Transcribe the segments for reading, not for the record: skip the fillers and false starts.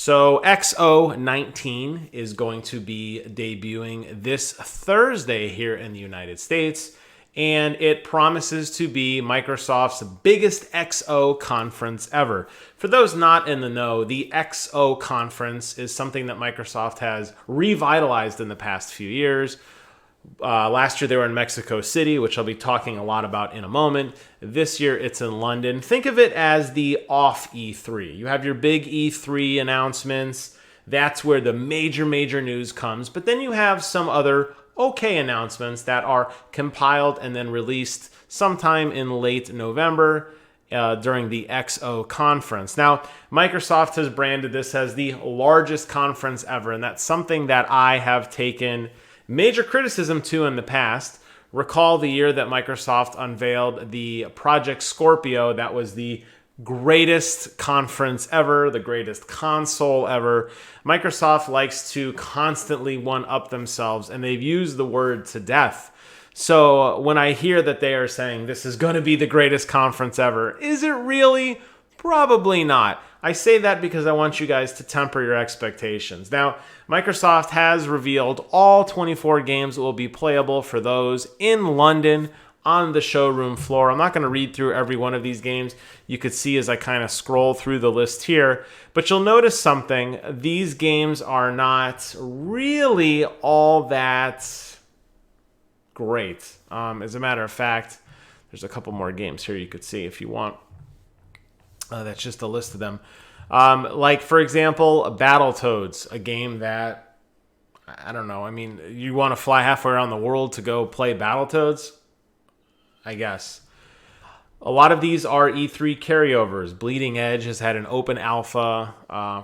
So X019 is going to be debuting this Thursday here in the United States, and it promises to be Microsoft's biggest XO conference ever. For those not in the know, the XO conference is something that Microsoft has revitalized in the past few years. Last year they were in Mexico City, which I'll be talking a lot about in a moment. This year it's in London. Think of it as the off E3. You have your big E3 announcements. That's where the major news comes. But then you have some other okay announcements that are compiled and then released sometime in late November during the XO conference. Now, Microsoft has branded this as the largest conference ever, and that's something that I have taken major criticism to in the past. Recall the year that Microsoft unveiled the Project Scorpio. That was the greatest conference ever, the greatest console ever. Microsoft likes to constantly one-up themselves, and they've used the word to death. So when I hear that they are saying this is going to be the greatest conference ever, is it really? Probably not. I say that because I want you guys to temper your expectations. Now, Microsoft has revealed all 24 games will be playable for those in London on the showroom floor. I'm not going to read through every one of these games. You could see as I kind of scroll through the list here. But you'll notice something. These games are not really all that great. As a matter of fact, there's a couple more games here you could see if you want. That's just a list of them. Like, for example, Battletoads, a game that, I don't know. I mean, you want to fly halfway around the world to go play Battletoads? I guess. A lot of these are E3 carryovers. Bleeding Edge has had an open alpha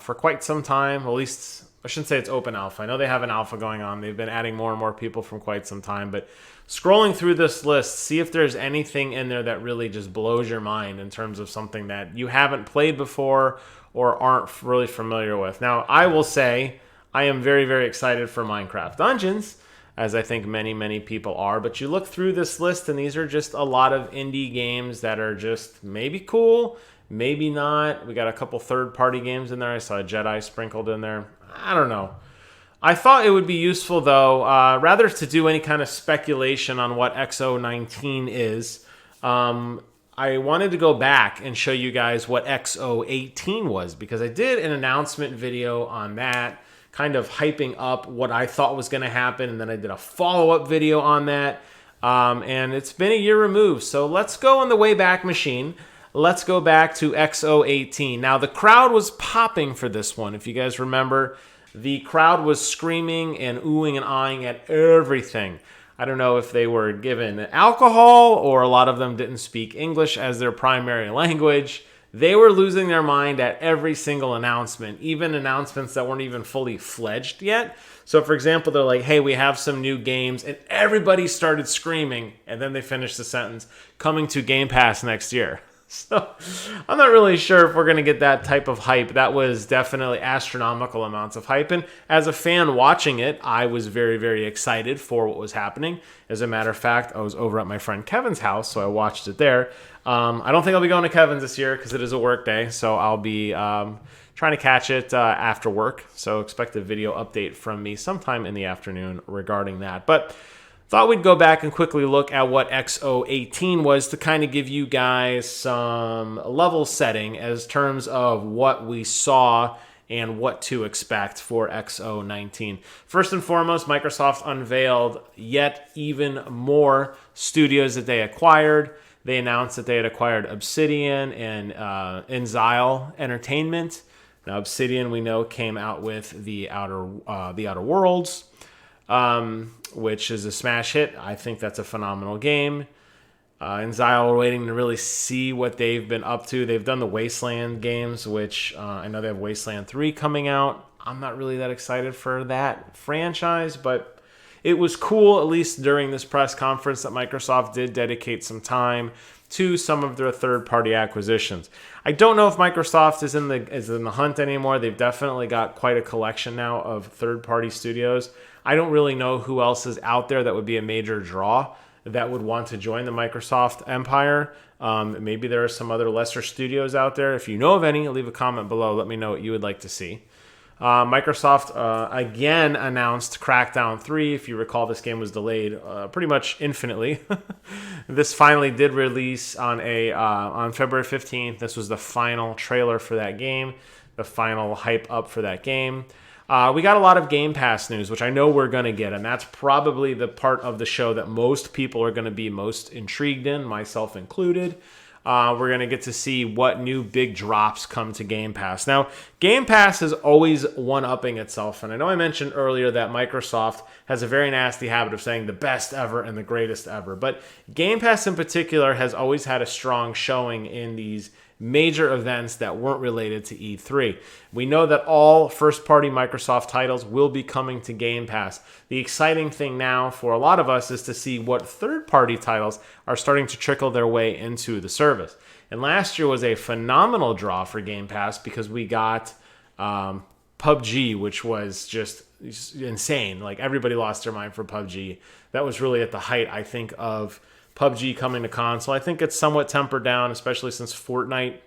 for quite some time. At least, I shouldn't say it's open alpha. I know they have an alpha going on. They've been adding more and more people from quite some time. But scrolling through this list, see if there's anything in there that really just blows your mind in terms of something that you haven't played before or aren't really familiar with. Now, I will say I am very excited for Minecraft Dungeons, as I think many people are. But you look through this list, and these are just a lot of indie games that are just maybe cool, maybe not. We got a couple third-party games in there. I saw Jedi sprinkled in there. I don't know. I thought it would be useful, though, rather to do any kind of speculation on what X019 is. I wanted to go back and show you guys what X018 was, because I did an announcement video on that, kind of hyping up what I thought was going to happen, and then I did a follow-up video on that, and it's been a year removed. So let's go on the Wayback Machine. Let's go back to X018. Now, the crowd was popping for this one. If you guys remember, the crowd was screaming and oohing and eyeing at everything. I don't know if they were given alcohol or a lot of them didn't speak English as their primary language. They were losing their mind at every single announcement, even announcements that weren't even fully fledged yet. So, for example, they're like, hey, we have some new games, and everybody started screaming, and then they finished the sentence, coming to Game Pass next year. So I'm not really sure if we're going to get that type of hype. That was definitely astronomical amounts of hype. And as a fan watching it, I was very excited for what was happening. As a matter of fact, I was over at my friend Kevin's house, so I watched it there. I don't think I'll be going to Kevin's this year because it is a work day. So I'll be trying to catch it after work. So expect a video update from me sometime in the afternoon regarding that. But thought we'd go back and quickly look at what X018 was to kind of give you guys some level setting as terms of what we saw and what to expect for X019. First and foremost, Microsoft unveiled yet even more studios that they acquired. They announced that they had acquired Obsidian and Inzile Entertainment. Now, Obsidian, we know, came out with the Outer Worlds, which is a smash hit. I think that's a phenomenal game. Inzile, we're waiting to really see what they've been up to. They've done the Wasteland games, which I know they have Wasteland 3 coming out. I'm not really that excited for that franchise, but it was cool, at least during this press conference, that Microsoft did dedicate some time to some of their third-party acquisitions. I don't know if Microsoft is in the hunt anymore. They've definitely got quite a collection now of third-party studios. I don't really know who else is out there that would be a major draw that would want to join the Microsoft empire. Maybe there are some other lesser studios out there. If you know of any, leave a comment below. Let me know what you would like to see. Microsoft again announced Crackdown 3. If you recall, this game was delayed pretty much infinitely. This finally did release on February 15th. This was the final trailer for that game, the final hype up for that game. We got a lot of Game Pass news, which I know we're going to get, and that's probably the part of the show that most people are going to be most intrigued in, myself included. We're going to get to see what new big drops come to Game Pass. Now, Game Pass is always one-upping itself, and I know I mentioned earlier that Microsoft has a very nasty habit of saying the best ever and the greatest ever, but Game Pass in particular has always had a strong showing in these major events that weren't related to E3. We know that all first-party Microsoft titles will be coming to Game Pass. The exciting thing now for a lot of us is to see what third-party titles are starting to trickle their way into the service. And last year was a phenomenal draw for Game Pass because we got PUBG, which was just insane. Like, everybody lost their mind for PUBG. That was really at the height, I think, of PUBG coming to console. I think it's somewhat tempered down, especially since Fortnite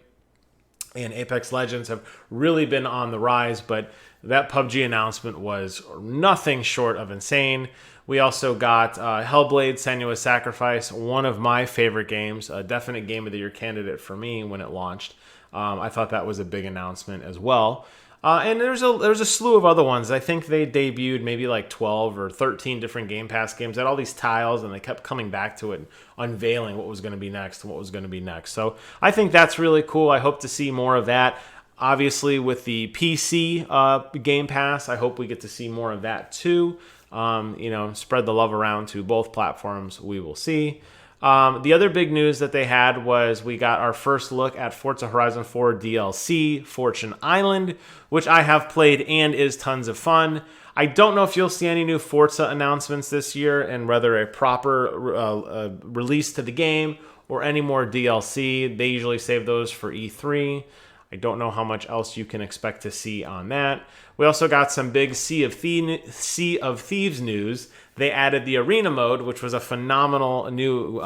and Apex Legends have really been on the rise, but that PUBG announcement was nothing short of insane. We also got Hellblade: Senua's Sacrifice, one of my favorite games, a definite Game of the Year candidate for me when it launched. I thought that was a big announcement as well. And there's a slew of other ones. I think they debuted maybe like 12 or 13 different Game Pass games. They had all these tiles, and they kept coming back to it and unveiling what was going to be next and what was going to be next. So I think that's really cool. I hope to see more of that. Obviously, with the PC Game Pass, I hope we get to see more of that too. Spread the love around to both platforms. We will see. The other big news that they had was we got our first look at Forza Horizon 4 DLC, Fortune Island, which I have played and is tons of fun. I don't know if you'll see any new Forza announcements this year and whether a proper release to the game or any more DLC. They usually save those for E3. I don't know how much else you can expect to see on that. We also got some big Sea of Thieves news. They added the arena mode, which was a phenomenal new,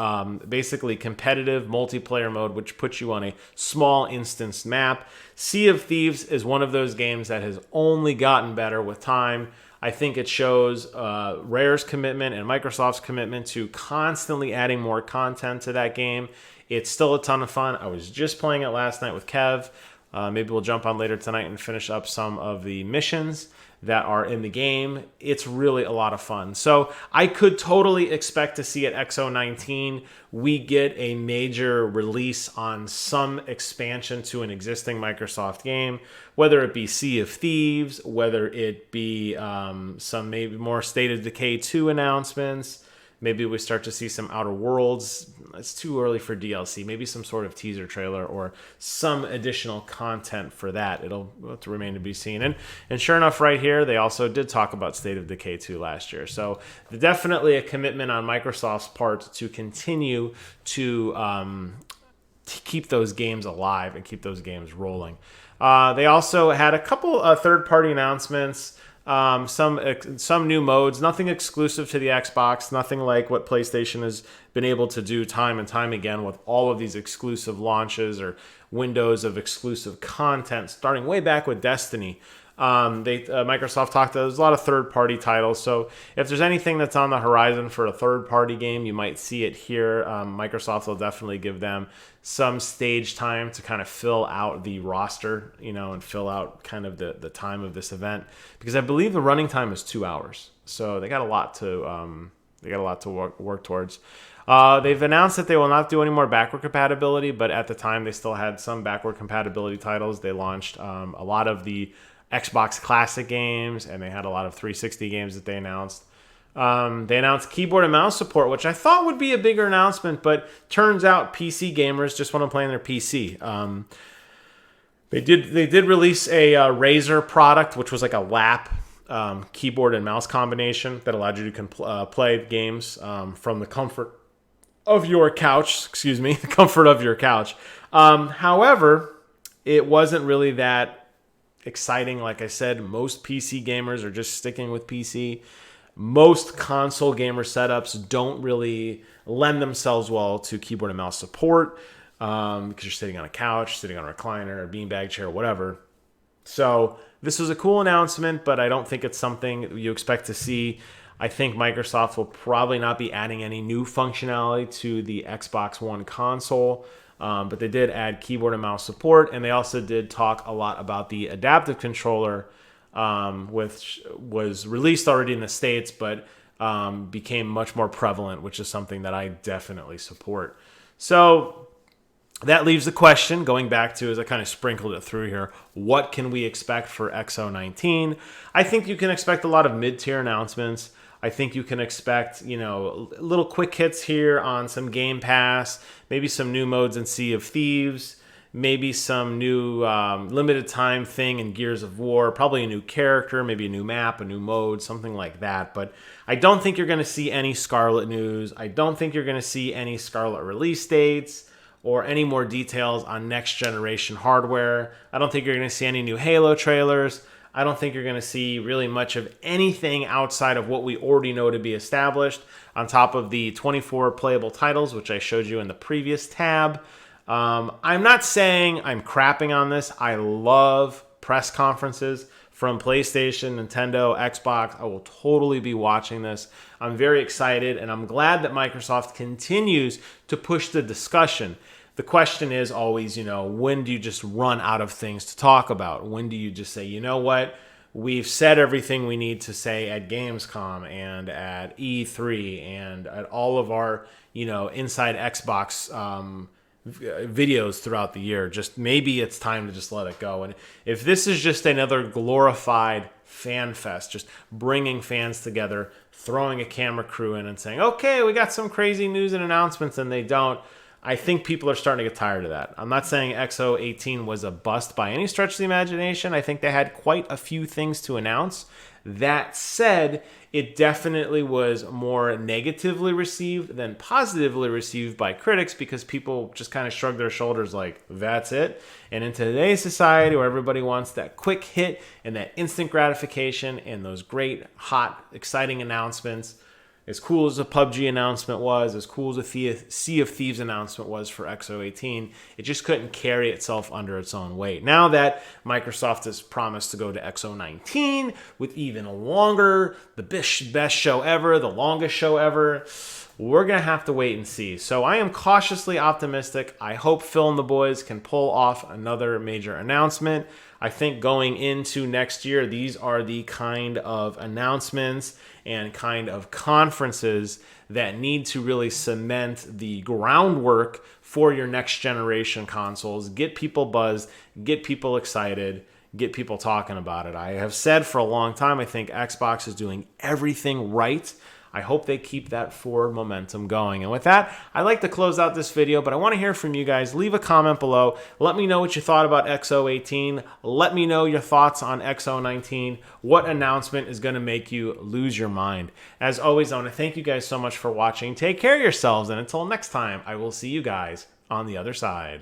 basically competitive multiplayer mode, which puts you on a small instance map. Sea of Thieves is one of those games that has only gotten better with time. I think it shows Rare's commitment and Microsoft's commitment to constantly adding more content to that game. It's still a ton of fun. I was just playing it last night with Kev. Maybe we'll jump on later tonight and finish up some of the missions that are in the game. It's really a lot of fun. So I could totally expect to see at X019 we get a major release on some expansion to an existing Microsoft game, whether it be Sea of Thieves, whether it be some maybe more State of Decay 2 announcements. Maybe we start to see some Outer Worlds. It's too early for DLC. Maybe some sort of teaser trailer or some additional content for that. It'll have to remain to be seen. And sure enough, right here, they also did talk about State of Decay 2 last year. So definitely a commitment on Microsoft's part to continue to keep those games alive and keep those games rolling. They also had a couple third-party announcements. Some new modes, nothing exclusive to the Xbox, nothing like what PlayStation has been able to do time and time again with all of these exclusive launches or windows of exclusive content, starting way back with Destiny. Microsoft talked, there's a lot of third-party titles, so if there's anything that's on the horizon for a third-party game, you might see it here. Microsoft will definitely give them some stage time to kind of fill out the roster, and fill out kind of the time of this event, because I believe the running time is 2 hours, so they got a lot to work towards. They've announced that they will not do any more backward compatibility, but at the time they still had some backward compatibility titles. They launched a lot of the Xbox Classic games, and they had a lot of 360 games that they announced. They announced keyboard and mouse support, which I thought would be a bigger announcement, but turns out PC gamers just want to play on their PC. They did release a Razer product, which was like a lap keyboard and mouse combination that allowed you to play games from the comfort of your couch. The comfort of your couch. However, it wasn't really that exciting. Like I said, most PC gamers are just sticking with PC. most console gamer setups don't really lend themselves well to keyboard and mouse support because you're sitting on a couch, sitting on a recliner, a beanbag chair, whatever. So this was a cool announcement, but I don't think it's something you expect to see. I think Microsoft will probably not be adding any new functionality to the Xbox One console, but they did add keyboard and mouse support, and they also did talk a lot about the adaptive controller, which was released already in the States, but became much more prevalent, which is something that I definitely support. So that leaves the question, going back to, as I kind of sprinkled it through here, what can we expect for X019? I think you can expect a lot of mid-tier announcements. I think you can expect, little quick hits here on some Game Pass, maybe some new modes in Sea of Thieves, maybe some new limited time thing in Gears of War, probably a new character, maybe a new map, a new mode, something like that. But I don't think you're going to see any Scarlet news. I don't think you're going to see any Scarlet release dates or any more details on next generation hardware. I don't think you're going to see any new Halo trailers. I don't think you're going to see really much of anything outside of what we already know to be established, on top of the 24 playable titles, which I showed you in the previous tab. I'm not saying I'm crapping on this. I love press conferences from PlayStation, Nintendo, Xbox. I will totally be watching this. I'm very excited, and I'm glad that Microsoft continues to push the discussion. The question is always, when do you just run out of things to talk about? When do you just say, you know what? We've said everything we need to say at Gamescom and at E3 and at all of our, inside Xbox videos throughout the year. Just maybe it's time to just let it go. And if this is just another glorified fan fest, just bringing fans together, throwing a camera crew in and saying, okay, we got some crazy news and announcements, and they don't, I think people are starting to get tired of that. I'm not saying X018 was a bust by any stretch of the imagination. I think they had quite a few things to announce. That said, it definitely was more negatively received than positively received by critics, because people just kind of shrug their shoulders like, that's it. And in today's society where everybody wants that quick hit and that instant gratification and those great, hot, exciting announcements, as cool as the PUBG announcement was, as cool as the Sea of Thieves announcement was for X018, it just couldn't carry itself under its own weight. Now that Microsoft has promised to go to X019 with even longer, the best show ever, the longest show ever, we're going to have to wait and see. So I am cautiously optimistic. I hope Phil and the boys can pull off another major announcement. I think going into next year, these are the kind of announcements and kind of conferences that need to really cement the groundwork for your next generation consoles, get people buzzed, get people excited, get people talking about it. I have said for a long time, I think Xbox is doing everything right. I hope they keep that forward momentum going. And with that, I'd like to close out this video, but I want to hear from you guys. Leave a comment below. Let me know what you thought about X018. Let me know your thoughts on X019. What announcement is going to make you lose your mind? As always, I want to thank you guys so much for watching. Take care of yourselves, and until next time, I will see you guys on the other side.